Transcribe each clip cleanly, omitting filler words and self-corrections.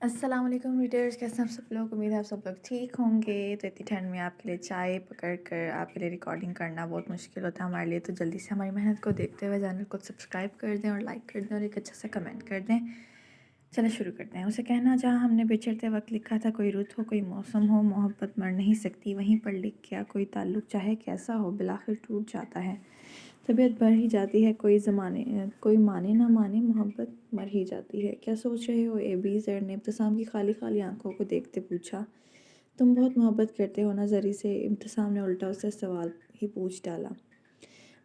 السلام علیکم ریڈرز، کیسے ہیں آپ سب لوگ؟ امید ہے آپ سب لوگ ٹھیک ہوں گے۔ تو اتنی ٹھنڈ میں آپ کے لیے چائے پکڑ کر آپ کے لیے ریکارڈنگ کرنا بہت مشکل ہوتا ہے ہمارے لیے، تو جلدی سے ہماری محنت کو دیکھتے ہوئے چینل کو سبسکرائب کر دیں اور لائک کر دیں اور ایک اچھا سا کمنٹ کر دیں۔ چلیں شروع کرتے ہیں۔ اسے کہنا جہاں ہم نے بچھڑتے وقت لکھا تھا، کوئی رت ہو کوئی موسم ہو، محبت مر نہیں سکتی، وہیں پر لکھ گیا کوئی تعلق چاہے کیسا ہو، بالآخر ٹوٹ جاتا ہے۔ طبیعت بڑھ ہی جاتی ہے، کوئی مانے نہ مانے، محبت مر ہی جاتی ہے۔ کیا سوچ رہے ہو اے بی؟ زر نے ابتسام کی خالی خالی آنکھوں کو دیکھتے پوچھا۔ تم بہت محبت کرتے ہو نا زری سے؟ ابتسام نے الٹا اسے سوال ہی پوچھ ڈالا۔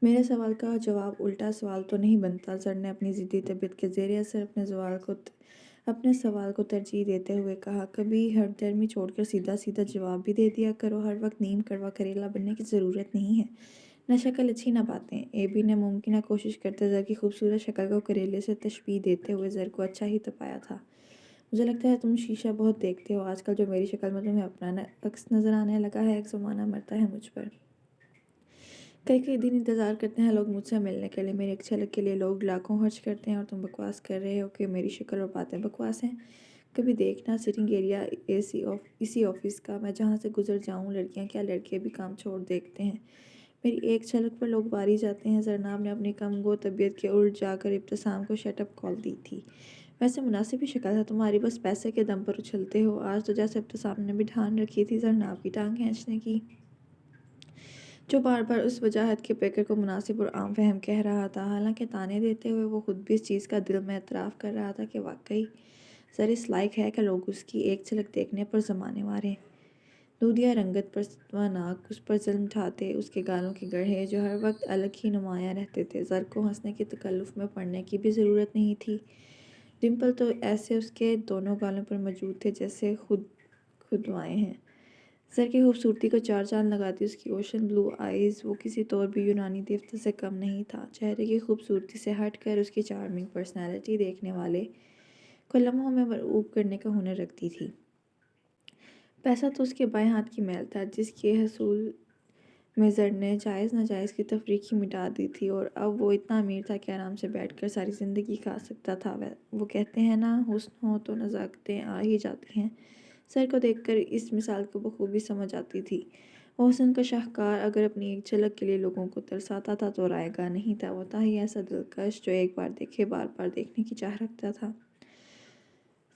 میرے سوال کا جواب الٹا سوال تو نہیں بنتا، زر نے اپنی ضدی طبیعت کے زیر اثر اپنے سوال کو ترجیح دیتے ہوئے کہا۔ کبھی ہٹ درمی چھوڑ کر سیدھا سیدھا جواب بھی دے دیا کرو، ہر وقت نیم کڑوا کریلا بننے کی ضرورت نہیں ہے، نہ شکل اچھی نہ باتیں۔ اے بی نے ممکنہ کوشش کرتے زر کی خوبصورت شکل کو کریلے سے تشبیہ دیتے ہوئے زر کو اچھا ہی تپایا تھا۔ مجھے لگتا ہے تم شیشہ بہت دیکھتے ہو آج کل، جو میری شکل میں تمہیں اپنا عکس نظر آنے لگا ہے، ایک زمانہ مرتا ہے مجھ پر۔ کئی دن انتظار کرتے ہیں لوگ مجھ سے ملنے کے لیے، میری ایک جھلک کے لیے لوگ لاکھوں خرچ کرتے ہیں، اور تم بکواس کر رہے ہو کہ میری شکل اور باتیں بکواس ہیں۔ کبھی دیکھنا سٹنگ ایریا اسی آفس کا، میں جہاں سے گزر جاؤں لڑکیاں کیا لڑکے بھی کام چھوڑ دیکھتے ہیں، میری ایک جھلک پر لوگ باری جاتے ہیں۔ زرناب نے اپنی کم گو طبیعت کے الٹ جا کر ابتسام کو شٹ اپ کال دی تھی۔ ویسے مناسب ہی شکل ہے تمہاری، بس پیسے کے دم پر اچھلتے ہو۔ آج تو جیسے ابتسام نے بھی ٹھان رکھی تھی زرناب کی ٹانگ کھینچنے کی، جو بار بار اس وجاہت کے پیکر کو مناسب اور عام فہم کہہ رہا تھا، حالانکہ طعنے دیتے ہوئے وہ خود بھی اس چیز کا دل میں اعتراف کر رہا تھا کہ واقعی زر اس لائق ہے کہ لوگ اس کی ایک جھلک دیکھنے پر زمانے ماریں۔ دودھیا رنگت پر ستوا ناک، اس پر ظلم ڈھاتے اس کے گالوں کے گڑھے جو ہر وقت الگ ہی نمایاں رہتے تھے۔ زر کو ہنسنے کی تکلف میں پڑنے کی بھی ضرورت نہیں تھی، ڈمپل تو ایسے اس کے دونوں گالوں پر موجود تھے جیسے خودوائے ہیں۔ زر کی خوبصورتی کو چار چاند لگاتی اس کی اوشن بلو آئیز، وہ کسی طور بھی یونانی دیوتا سے کم نہیں تھا۔ چہرے کی خوبصورتی سے ہٹ کر اس کی چارمنگ پرسنالٹی دیکھنے والے کو لمحوں میں مرعوب کرنے کا ہنر رکھتی تھی۔ پیسہ تو اس کے بائیں ہاتھ کی میل تھا، جس کے حصول میں زر نے جائز ناجائز کی تفریق ہی مٹا دی تھی، اور اب وہ اتنا امیر تھا کہ آرام سے بیٹھ کر ساری زندگی کھا سکتا تھا۔ وہ کہتے ہیں نا، حسن ہو تو نزاکتیں آ ہی جاتی ہیں۔ زر کو دیکھ کر اس مثال کو بخوبی سمجھ آتی تھی۔ وہ حسن کا شاہکار اگر اپنی ایک جھلک کے لیے لوگوں کو ترساتا تھا تو رائے گاہ نہیں تھا، وہ تھا ہی ایسا دلکش جو ایک بار دیکھے بار بار دیکھنے کی چاہ رکھتا تھا۔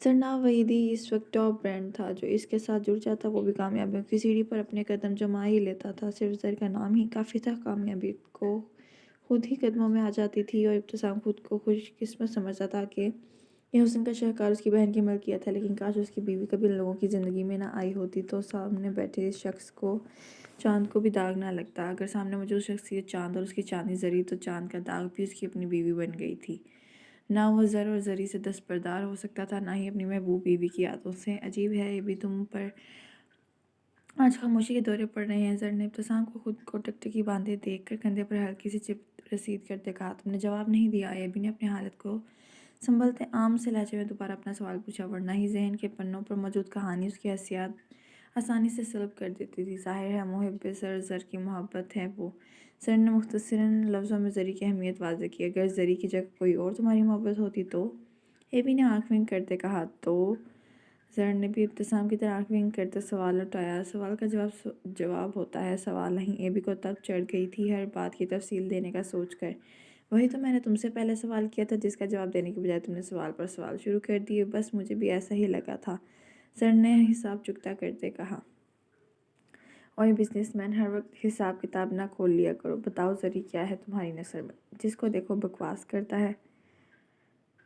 زرناب وحیدی اس وقت ٹاپ برانڈ تھا، جو اس کے ساتھ جڑ جاتا وہ بھی کامیابیوں کی سیڑھی پر اپنے قدم جما ہی لیتا تھا۔ صرف زر کا نام ہی کافی تھا، کامیابی کو خود ہی قدموں میں آ جاتی تھی، اور ابتسام خود کو خوش قسمت سمجھتا تھا کہ یہ حسن کا شاہکار اس کی بہن کی ملکیت ہے۔ لیکن کاش اس کی بیوی کبھی ان لوگوں کی زندگی میں نہ آئی ہوتی، تو سامنے بیٹھے اس شخص کو چاند کو بھی داغ نہ لگتا۔ اگر سامنے موجود شخصیت چاند اور اس کی چاندنی زری، تو چاند کا داغ بھی اس کی اپنی بیوی بن گئی تھی۔ نہ وہ زر اور زری سے دستبردار ہو سکتا تھا، نہ ہی اپنی محبوب بیوی کی عادتوں سے۔ عجیب ہے یہ بھی، تم پر آج خاموشی کے دورے پڑ رہے ہیں، زر نے ابتسام کو خود کو ٹکٹکی باندھے دیکھ کر کندھے پر ہلکی سی چپت رسید کرتے کہا۔ تم نے جواب نہیں دیا؟ اے بی نے اپنی حالت کو سنبھلتے عام سے لہجے میں دوبارہ اپنا سوال پوچھا، ورنہ ہی ذہن کے پنوں پر موجود کہانی اس کی حیثیت آسانی سے سلب کر دیتی تھی۔ ظاہر ہے محب زر کی محبت ہے وہ۔ زر نے مختصراً لفظوں میں زری کی اہمیت واضح کی۔ اگر زری کی جگہ کوئی اور تمہاری محبت ہوتی تو؟ اے بی نے آنکھ ونک کرتے کہا۔ تو؟ زر نے بھی ابتسام کی طرح آنکھ ونک کرتے سوال لوٹایا۔ سوال کا جواب ہوتا ہے، سوال نہیں۔ اے بی کو تب چڑھ گئی تھی ہر بات کی تفصیل دینے کا سوچ کر۔ وہی تو میں نے تم سے پہلے سوال کیا تھا، جس کا جواب دینے کے بجائے تم نے سوال پر سوال شروع کر دیے۔ بس مجھے بھی ایسا ہی لگا تھا، زر نے حساب چکتا کرتے کہا۔ اوئے بزنس مین، ہر وقت حساب کتاب نہ کھول لیا کرو۔ بتاؤ زری کیا ہے تمہاری نثر میں؟ جس کو دیکھو بکواس کرتا ہے۔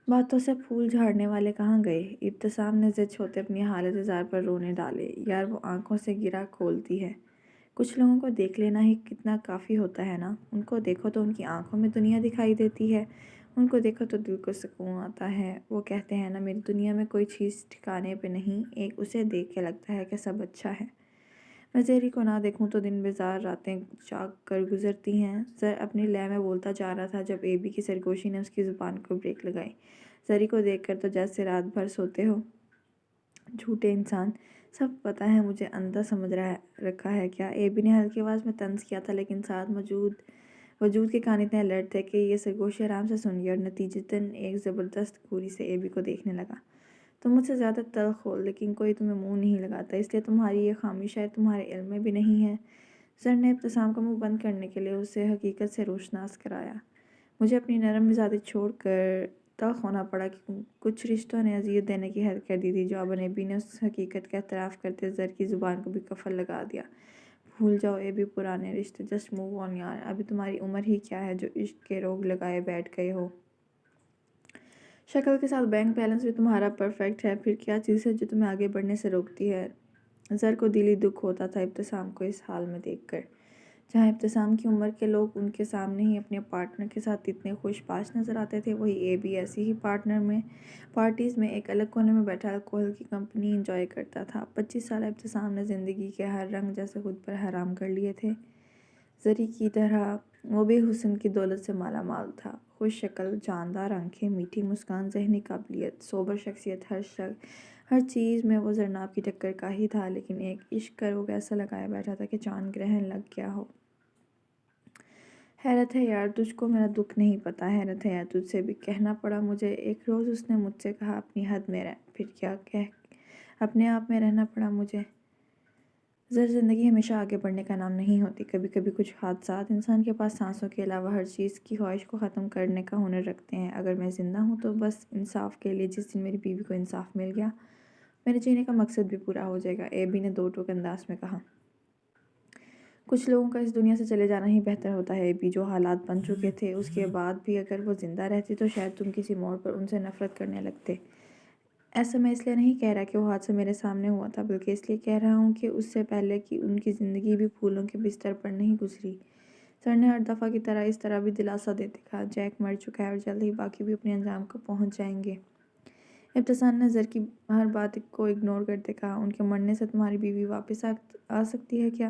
باتوں سے پھول جھاڑنے والے کہاں گئے؟ ابتسام نے ضد چھوڑتے اپنی حالت اظہار پر رونے ڈالے۔ یار وہ آنکھوں سے گرہ کھولتی ہے، کچھ لوگوں کو دیکھ لینا ہی کتنا کافی ہوتا ہے نا۔ ان کو دیکھو تو ان کی آنکھوں میں دنیا دکھائی دیتی ہے، ان کو دیکھو تو دل کو سکون آتا ہے۔ وہ کہتے ہیں نا، میری دنیا میں کوئی چیز ٹھکانے پہ نہیں، ایک اسے دیکھ کے لگتا ہے کہ سب اچھا ہے۔ میں زری کو نہ دیکھوں تو دن بیزار راتیں جاگ کر گزرتی ہیں۔ زر اپنی لے میں بولتا جا رہا تھا جب اے بی کی سرگوشی نے اس کی زبان کو بریک لگائی۔ زری کو دیکھ کر تو جیسے رات بھر سوتے ہو، جھوٹے انسان۔ سب پتہ ہے مجھے، اندھا سمجھ رکھا ہے کیا؟ اے بی نے ہلکی آواز میں طنز کیا تھا، لیکن ساتھ وجود کے کان اتنے الرٹ تھے کہ یہ سرگوشی آرام سے سن گیا، اور نتیجتاً ایک زبردست گوری سے اے بی کو دیکھنے لگا۔ تم مجھ سے زیادہ تلخ ہو لیکن کوئی تمہیں منہ نہیں لگاتا، اس لیے تمہاری یہ خامی شاید تمہارے علم میں بھی نہیں ہے۔ زر نے ابتسام کا منہ بند کرنے کے لیے اسے حقیقت سے روشناس کرایا۔ مجھے اپنی نرم مزاجی چھوڑ کر تلخ ہونا پڑا کہ کچھ رشتوں نے اذیت دینے کی حد کر دی تھی۔ جو ابن ابی نے اس حقیقت کا اعتراف کرتے زر کی زبان کو بھی قفل لگا دیا۔ بھول جاؤ اے بھی پرانے رشتے، جسٹ موو آن یار، ابھی تمہاری عمر ہی کیا ہے جو عشق کے روگ لگائے بیٹھ گئے ہو۔ شکل کے ساتھ بینک بیلنس بھی تمہارا پرفیکٹ ہے، پھر کیا چیز ہے جو تمہیں آگے بڑھنے سے روکتی ہے؟ زر کو دلی دکھ ہوتا تھا ابتسام کو اس حال میں دیکھ کر۔ جہاں ابتسام کی عمر کے لوگ ان کے سامنے ہی اپنے پارٹنر کے ساتھ اتنے خوش باش نظر آتے تھے، وہی اے بھی ایسی ہی پارٹیز میں ایک الگ کونے میں بیٹھا الکوہل کی کمپنی انجوائے کرتا تھا۔ 25 سالہ ابتسام نے زندگی کے ہر رنگ جیسے خود پر حرام کر لیے تھے۔ زری کی طرح وہ بھی حسن کی دولت سے مالا مال تھا، خوش شکل، جاندار آنکھیں، میٹھی مسکان، ذہنی قابلیت، سوبر شخصیت، ہر چیز میں وہ زرناب کی ٹکر کا ہی تھا، لیکن ایک عشق کا روگ ایسا لگایا بیٹھا تھا کہ چاند گرہن لگ گیا ہو۔ حیرت ہے یار تجھ کو میرا دکھ نہیں پتا، حیرت ہے یار تجھ سے بھی کہنا پڑا مجھے۔ ایک روز اس نے مجھ سے کہا اپنی حد میں رہ، پھر کیا اپنے آپ میں رہنا پڑا مجھے۔ زندگی ہمیشہ آگے بڑھنے کا نام نہیں ہوتی، کبھی کبھی کچھ حادثات انسان کے پاس سانسوں کے علاوہ ہر چیز کی خواہش کو ختم کرنے کا ہنر رکھتے ہیں۔ اگر میں زندہ ہوں تو بس انصاف کے لیے، جس دن میری بیوی کو انصاف مل گیا میرے جینے کا مقصد بھی پورا ہو جائے گا، اے بی نے دو ٹوک انداز میں کہا۔ کچھ لوگوں کا اس دنیا سے چلے جانا ہی بہتر ہوتا ہے اے بی، جو حالات بن چکے تھے اس کے بعد بھی اگر وہ زندہ رہتی تو شاید تم کسی موڑ پر ان سے نفرت کرنے لگتے۔ ایسا میں اس لیے نہیں کہہ رہا کہ وہ حادثہ میرے سامنے ہوا تھا، بلکہ اس لیے کہہ رہا ہوں کہ اس سے پہلے کہ ان کی زندگی بھی پھولوں کے بستر پر نہیں گزری۔ سر نے ہر دفعہ کی طرح اس طرح بھی دلاسا دیتے کہا، جیک مر چکا ہے اور جلد ہی باقی بھی اپنے انجام کو پہنچ جائیں گے۔ ابتسام نے زر کی ہر بات کو اگنور کرتے کہا، ان کے مرنے سے تمہاری بیوی واپس آ سکتی ہے کیا؟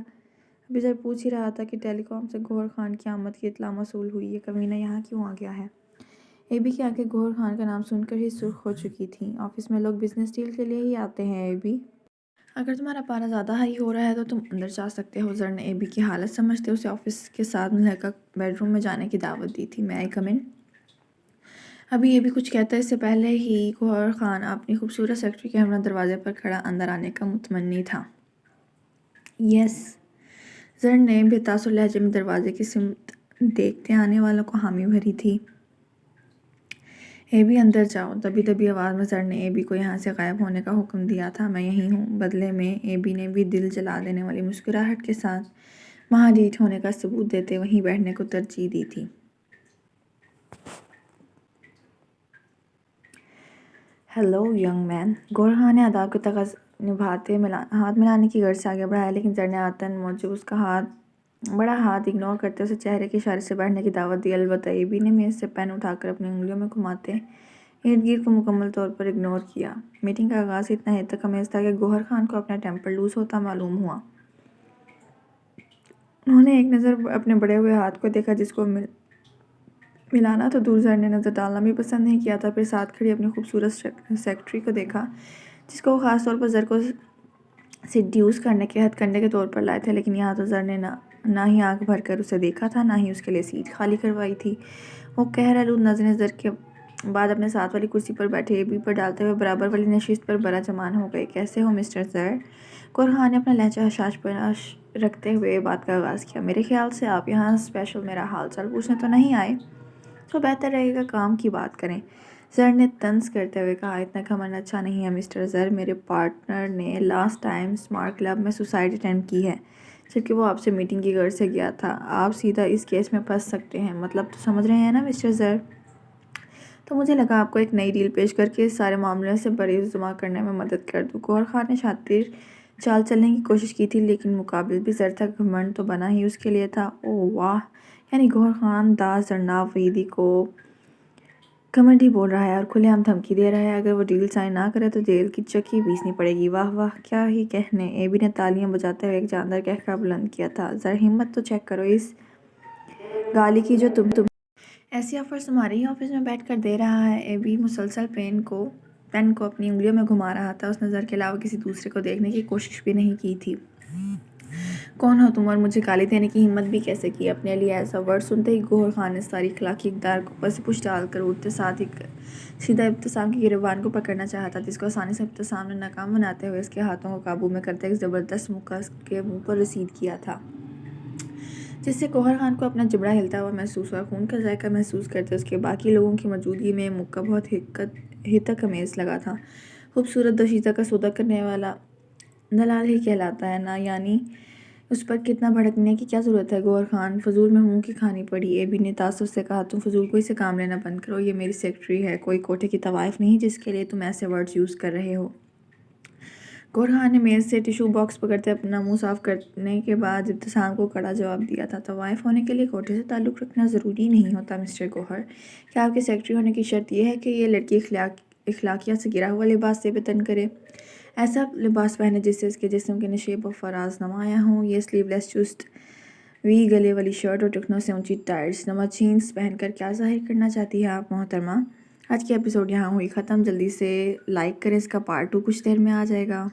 ابھی زر پوچھ ہی رہا تھا کہ ٹیلی کام سے گوہر خان کی آمد کی اطلاع موصول ہوئی، یہ کمینہ یہاں کیوں آ گیا ہے؟ اے بی کی آنکھیں گوہر خان کا نام سن کر ہی سرخ ہو چکی تھیں۔ آفس میں لوگ بزنس ڈیل کے لیے ہی آتے ہیں اے بی، اگر تمہارا پارا زیادہ ہائی ہو رہا ہے تو تم اندر جا سکتے ہو۔ زر نے اے بی کی حالت سمجھتے اسے آفس کے ساتھ ملحقہ بیڈ روم میں جانے کی دعوت دی تھی۔ میں آئی کم ان؟ ابھی اے بی کچھ کہتا اس سے پہلے ہی گوہر خان اپنی خوبصورت سیکرٹری کے ہمراہ دروازے پر کھڑا اندر آنے کا متمنی تھا۔ یس، زر نے بے تاثر لہجے میں دروازے کی سمت دیکھتے آنے والوں کو حامی بھری تھی۔ اے بی اندر جاؤ، دبی دبی آواز میں زر نے اے بی کو یہاں سے غائب ہونے کا حکم دیا تھا۔ میں یہیں ہوں۔ بدلے میں اے بی نے بھی دل جلا دینے والی مسکراہٹ کے ساتھ وہاں ڈیٹ ہونے کا ثبوت دیتے وہیں بیٹھنے کو ترجیح دی تھی۔ ہیلو ینگ مین، گوہر خان نے آداب کے تقاضے نبھاتے ہاتھ ملانے کی غرض سے آگے بڑھایا، لیکن زر نے عادتاً موجب اس کا بڑا ہاتھ اگنور کرتے اسے چہرے کے اشارے سے بیٹھنے کی دعوت دی۔ البتہ اے بی نے میز سے پین اٹھا کر اپنی انگلیوں میں گھماتے ارد گرد کو مکمل طور پر اگنور کیا۔ میٹنگ کا آغاز اتنا حیرت انگیز تھا کہ گوہر خان کو اپنا ٹیمپر لوز ہوتا معلوم ہوا۔ انہوں نے ایک نظر اپنے بڑھے ہوئے ہاتھ کو دیکھا جس کو ملانا تو دور زر نے نظر ڈالنا بھی پسند نہیں کیا تھا، پھر ساتھ کھڑی اپنی خوبصورت سیکرٹری کو دیکھا جس کو وہ خاص طور پر زر کو سیڈیوس کرنے کے ہتھ کنڈے کے طور پر لائے تھے، لیکن یہاں تو زر نے نہ ہی آنکھ بھر کر اسے دیکھا تھا نہ ہی اس کے لیے سیٹ خالی کروائی تھی۔ وہ قہر آلود نظریں زر کے بعد اپنے ساتھ والی کرسی پر بیٹھے اے بی پر ڈالتے ہوئے برابر والی نشست پر براجمان ہو گئے۔ کیسے ہو مسٹر زر؟ گوہر خان نے اپنا لہجہ حشاش پاش رکھتے ہوئے بات کا آغاز کیا۔ میرے خیال سے آپ یہاں اسپیشل میرا حال چال پوچھنے تو نہیں آئے؟ تو بہتر رہے گا کام کی بات کریں، زر نے طنز کرتے ہوئے کہا۔ اتنا گھمنڈ اچھا نہیں ہے مسٹر زر، میرے پارٹنر نے لاسٹ ٹائم اسمارٹ کلب میں سوسائڈ اٹینڈ کی ہے، جبکہ وہ آپ سے میٹنگ کی غرض سے گیا تھا۔ آپ سیدھا اس کیس میں پھنس سکتے ہیں، مطلب تو سمجھ رہے ہیں نا مسٹر زر؟ تو مجھے لگا آپ کو ایک نئی ڈیل پیش کر کے اس سارے معاملے سے بریز جمع کرنے میں مدد کر دوں۔ گوہر خان نے شاطر چال چلنے کی کوشش کی تھی، لیکن مقابل بھی زر تھا، گھمنڈ تو بنا ہی اس کے لیے تھا۔ اوہ واہ، یعنی گوہر خان دا زرناب وحیدی کو گھمنڈی بول رہا ہے اور کھلے عام دھمکی دے رہا ہے، اگر وہ ڈیل سائن نہ کرے تو جیل کی چکی پیسنی پڑے گی۔ واہ واہ، کیا ہی کہنے۔ اے بی نے تالیاں بجاتے ہوئے ایک جاندار قہقہہ بلند کیا تھا۔ زر ہمت تو چیک کرو اس گالی کی جو تم ایسی آفرز تمہارے ہی آفس میں بیٹھ کر دے رہا ہے۔ اے بی مسلسل پین کو اپنی انگلیوں میں گھما رہا تھا، اس نے زر کے علاوہ کسی دوسرے کو دیکھنے کی کوشش بھی نہیں کی تھی۔ کون ہو تم اور مجھے گالی دینے کی ہمت بھی کیسے کی؟ اپنے لیے ایسا ورڈ سنتے ہی گوہر خان نے ساری اخلاقی اقدار کو اوپر سے پش ڈال کر اٹھتے ساتھ ہی سیدھا ابتسام کی گریبان کو پکڑنا چاہا تھا، جس کو آسانی سے ابتسام نے ناکام بناتے ہوئے اس کے ہاتھوں کو قابو میں کرتے ایک زبردست مکہ اس کے منہ پر رسید کیا تھا، جس سے گوہر خان کو اپنا جبڑا ہلتا ہوا محسوس ہوا۔ خون کا ذائقہ محسوس کرتے اس کے باقی لوگوں کی موجودگی میں مکہ بہت ہتک امیز لگا تھا۔ خوبصورت دوشیزہ کا سودا کرنے والا دلال ہی کہلاتا ہے نا، یعنی اس پر کتنا بھڑکنے کی کیا ضرورت ہے؟ گوہر خان فضول میں منہ کی کھانی پڑی۔ ایبی نے تعصب سے کہا، تم فضول کوئی سے کام لینا بند کرو، یہ میری سیکرٹری ہے، کوئی کوٹے کی طوائف نہیں جس کے لیے تم ایسے ورڈز یوز کر رہے ہو۔ گوہر خان نے میز سے ٹیشو باکس پکڑتے اپنا منہ صاف کرنے کے بعد ابتسام کو کڑا جواب دیا تھا، طوائف ہونے کے لیے کوٹے سے تعلق رکھنا ضروری نہیں ہوتا مسٹر گوہر۔ کیا آپ کے سیکرٹری ہونے کی شرط یہ ہے کہ یہ لڑکی اخلاقیات سے گرا ہوا لباس سے بتن کرے، ایسا لباس پہنے جس سے اس کے جسم کے نشیب و فراز نمایاں ہوں؟ یہ سلیو لیس چست وی گلے والی شرٹ اور ٹخنوں سے اونچی ٹائٹس نما جینس پہن کر کیا ظاہر کرنا چاہتی ہے آپ محترمہ؟ آج کی ایپیسوڈ یہاں ہوئی ختم، جلدی سے لائک کریں، اس کا پارٹ 2 کچھ دیر میں آ جائے گا۔